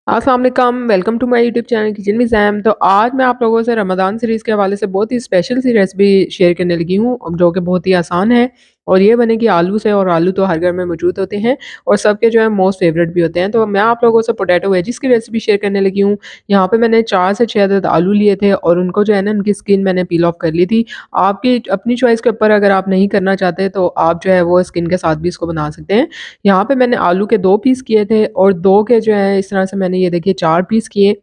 अस्सलाम वालेकुम, welcome to my YouTube channel kitchen with Zaim. तो आज मैं आप लोगों से रमज़ान सीरीज़ के हवाले से बहुत ही स्पेशल सी रेसिपी शेयर करने लगी हूँ, जो कि बहुत ही आसान है और ये बनेगी आलू से। और आलू तो हर घर में मौजूद होते हैं और सबके जो है मोस्ट फेवरेट भी होते हैं। तो मैं आप लोगों से पोटैटो वेजिस की रेसिपी शेयर करने लगी हूँ। यहाँ पे मैंने 4 से 6 अदद आलू लिए थे और उनको जो है ना उनकी स्किन मैंने पील ऑफ कर ली थी। आपकी अपनी चॉइस के ऊपर, अगर आप नहीं करना चाहते तो आप जो है वो स्किन के साथ भी इसको बना सकते हैं। यहाँ पे मैंने आलू के 2 पीस किए थे और 2 के जो है इस तरह से मैंने ये देखिए 4 पीस किए।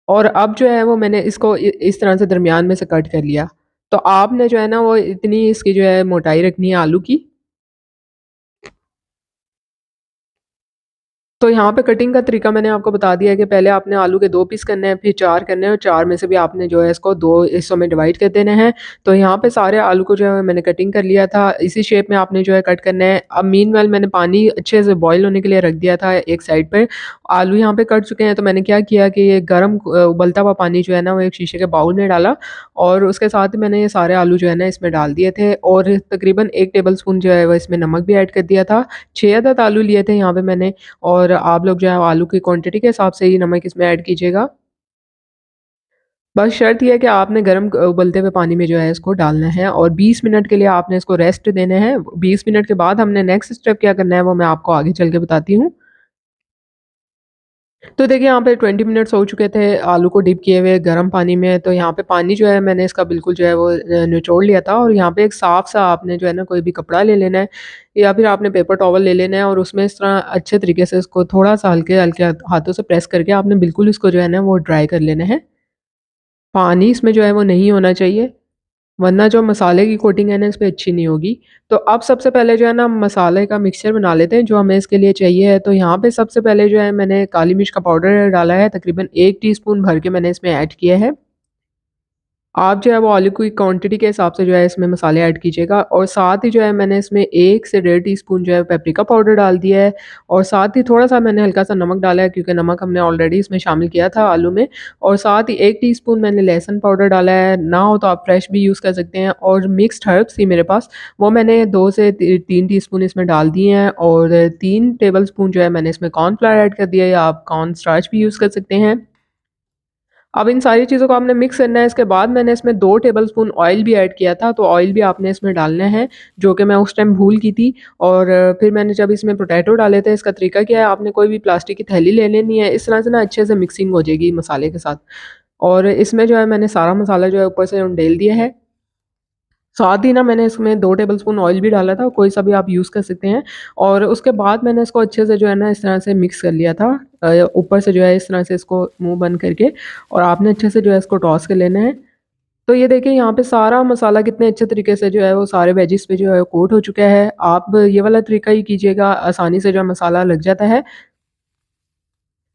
और अब जो है वो मैंने इसको इस तरह से दरमियान में से कट कर लिया। तो आपने जो है ना वो इतनी इसकी जो है मोटाई रखनी है आलू की। तो यहाँ पे कटिंग का तरीका मैंने आपको बता दिया है कि पहले आपने आलू के 2 पीस करने हैं, फिर 4 करने हैं और 4 में से भी आपने जो है इसको 2 हिस्सों में डिवाइड कर देने हैं। तो यहाँ पे सारे आलू को जो है मैंने कटिंग कर लिया था। इसी शेप में आपने जो है कट करना है। अब मीनवाइल मैंने पानी अच्छे से बॉयल होने के लिए रख दिया था एक साइड पे। आलू यहाँ पे कट चुके हैं, तो मैंने क्या किया कि ये गरम उबलता हुआ पानी जो है ना वो एक शीशे के बाउल में डाला और उसके साथ ही मैंने ये सारे आलू जो है ना इसमें डाल दिए थे और तकरीबन 1 टेबल स्पून जो है वो इसमें नमक भी ऐड कर दिया था। 6 अदद आलू लिए थे यहाँ पे मैंने। और आप लोग जो है आलू की क्वांटिटी के हिसाब से ही नमक इसमें ऐड कीजिएगा। बस शर्त ये है कि आपने गरम उबलते हुए पानी में जो है इसको डालना है और 20 मिनट के लिए आपने इसको रेस्ट देने हैं। 20 मिनट के बाद हमने नेक्स्ट स्टेप क्या करना है वो मैं आपको आगे चल के बताती हूँ। तो देखिए यहाँ पे 20 मिनट्स हो चुके थे आलू को डिप किए हुए गर्म पानी में। तो यहाँ पे पानी जो है मैंने इसका बिल्कुल जो है वो निचोड़ लिया था और यहाँ पे एक साफ-सा आपने जो है ना कोई भी कपड़ा ले लेना है या फिर आपने पेपर टॉवल ले लेना है और उसमें इस तरह अच्छे तरीके से इसको थोड़ा-सा हल्के-हल्के हाथों से प्रेस करके आपने बिल्कुल इसको जो है ना वो ड्राई कर लेना है। पानी इसमें जो है वो नहीं होना चाहिए, वरना जो मसाले की कोटिंग है ना इस पे अच्छी नहीं होगी। तो अब सबसे पहले जो है ना मसाले का मिक्सचर बना लेते हैं जो हमें इसके लिए चाहिए है। तो यहाँ पे सबसे पहले जो है मैंने काली मिर्च का पाउडर डाला है, तकरीबन 1 टीस्पून भर के मैंने इसमें ऐड किया है। आप जो है वो आलू की क्वांटिटी के हिसाब से जो है इसमें मसाले ऐड कीजिएगा और साथ ही जो है मैंने इसमें 1 से डेढ़ टीस्पून जो है पेपरिका पाउडर डाल दिया है और साथ ही थोड़ा-सा मैंने हल्का-सा नमक डाला है क्योंकि नमक हमने ऑलरेडी इसमें शामिल किया था आलू में। और साथ ही 1 टीस्पून मैंने लहसुन पाउडर डाला है, ना हो तो आप फ्रेश भी यूज़ कर सकते हैं। और मिक्स्ड हर्ब्स थी मेरे पास, वो मैंने 2 से 3 टीस्पून इसमें डाल दिए हैं और 3 टेबलस्पून जो है मैंने इसमें कॉर्नफ्लावर ऐड कर दिया है या आप कॉर्न स्टार्च भी यूज़ कर सकते हैं। अब इन सारी चीज़ों को आपने मिक्स करना है। इसके बाद मैंने इसमें 2 टेबलस्पून ऑयल भी ऐड किया था, तो ऑयल भी आपने इसमें डालना है, जो कि मैं उस टाइम भूल की थी। और फिर मैंने जब इसमें पोटैटो डाले थे, इसका तरीका क्या है, आपने कोई भी प्लास्टिक की थैली ले लेनी है, इस तरह से ना अच्छे से मिक्सिंग हो जाएगी मसाले के साथ। और इसमें जो है मैंने सारा मसाला जो है ऊपर से डाल दिया है। साथ ही ना मैंने इसमें 2 टेबलस्पून ऑयल भी डाला था, कोई सा भी आप यूज़ कर सकते हैं। और उसके बाद मैंने इसको अच्छे से जो है ना इस तरह से मिक्स कर लिया था। ऊपर से जो है इस तरह से इसको मुँह बंद करके और आपने अच्छे से जो है इसको टॉस कर लेना है। तो ये देखिए यहाँ पे सारा मसाला कितने अच्छे तरीके से जो है वो सारे वेजिस पे जो है कोट हो चुका है। आप ये वाला तरीका ही कीजिएगा, आसानी से जो है मसाला लग जाता है।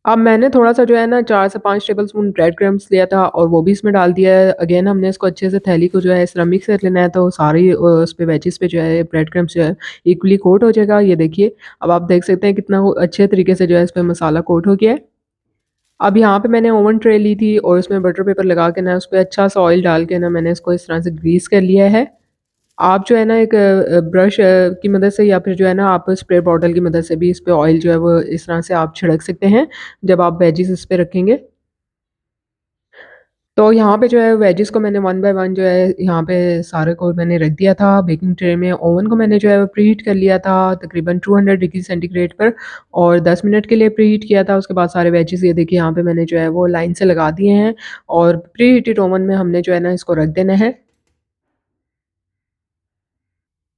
अब मैंने थोड़ा-सा जो है ना 4 से 5 टेबलस्पून ब्रेड क्रम्ब्स लिया था और वो भी इसमें डाल दिया है। अगेन हमने इसको अच्छे से थैली को जो है इस तरह मिक्स कर लेना है, तो सारी उस पे वेजिस पे जो है ब्रेड क्रम्ब्स जो है इक्वली कोट हो जाएगा। ये देखिए, अब आप देख सकते हैं कितना वो अच्छे तरीके से जो है इस पे मसाला कोट हो गया है। अब यहाँ पे मैंने ओवन ट्रे ली थी और उसमें बटर पेपर लगा के ना उस पे अच्छा-सा ऑयल डाल के ना मैंने इसको इस तरह से ग्रीस कर लिया है। आप जो है ना एक ब्रश की मदद से या फिर जो है ना आप स्प्रे बॉटल की मदद से भी इस पे ऑयल जो है वो इस तरह से आप छिड़क सकते हैं, जब आप वेजिस इस पे रखेंगे। तो यहाँ पे जो है वेजिस को मैंने वन बाय वन जो है यहाँ पे सारे को मैंने रख दिया था बेकिंग ट्रे में। ओवन को मैंने जो है प्रीहीट कर लिया था तकरीबन 200 डिग्री सेंटीग्रेड पर और 10 मिनट के लिए प्रीहीट किया था। उसके बाद सारे वेजिस ये देखिए यहाँ पे मैंने जो है वो लाइन से लगा दिए हैं और प्रीहीटेड ओवन में हमने जो है ना इसको रख देना है।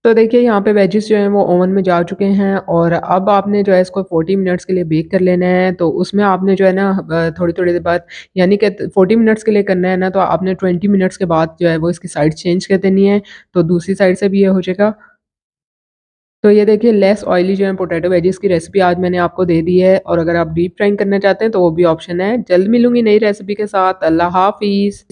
तो देखिए यहाँ पे वेजिस जो हैं वो ओवन में जा चुके हैं और अब आपने जो है इसको 40 मिनट्स के लिए बेक कर लेना है। तो उसमें आपने जो है ना थोड़ी-थोड़ी देर बाद, यानी कि 40 मिनट्स के लिए करना है ना, तो आपने 20 मिनट्स के बाद जो है वो इसकी साइड चेंज कर देनी है, तो दूसरी साइड से भी ये हो जाएगा। तो ये देखिए लेस ऑयली जो है पोटैटो वेजिस की रेसिपी आज मैंने आपको दे दी है और अगर आप डीप फ्राइंग करना चाहते हैं तो वो भी ऑप्शन है। जल्द मिलूँगी नई रेसिपी के साथ। अल्लाह हाफ़िज़।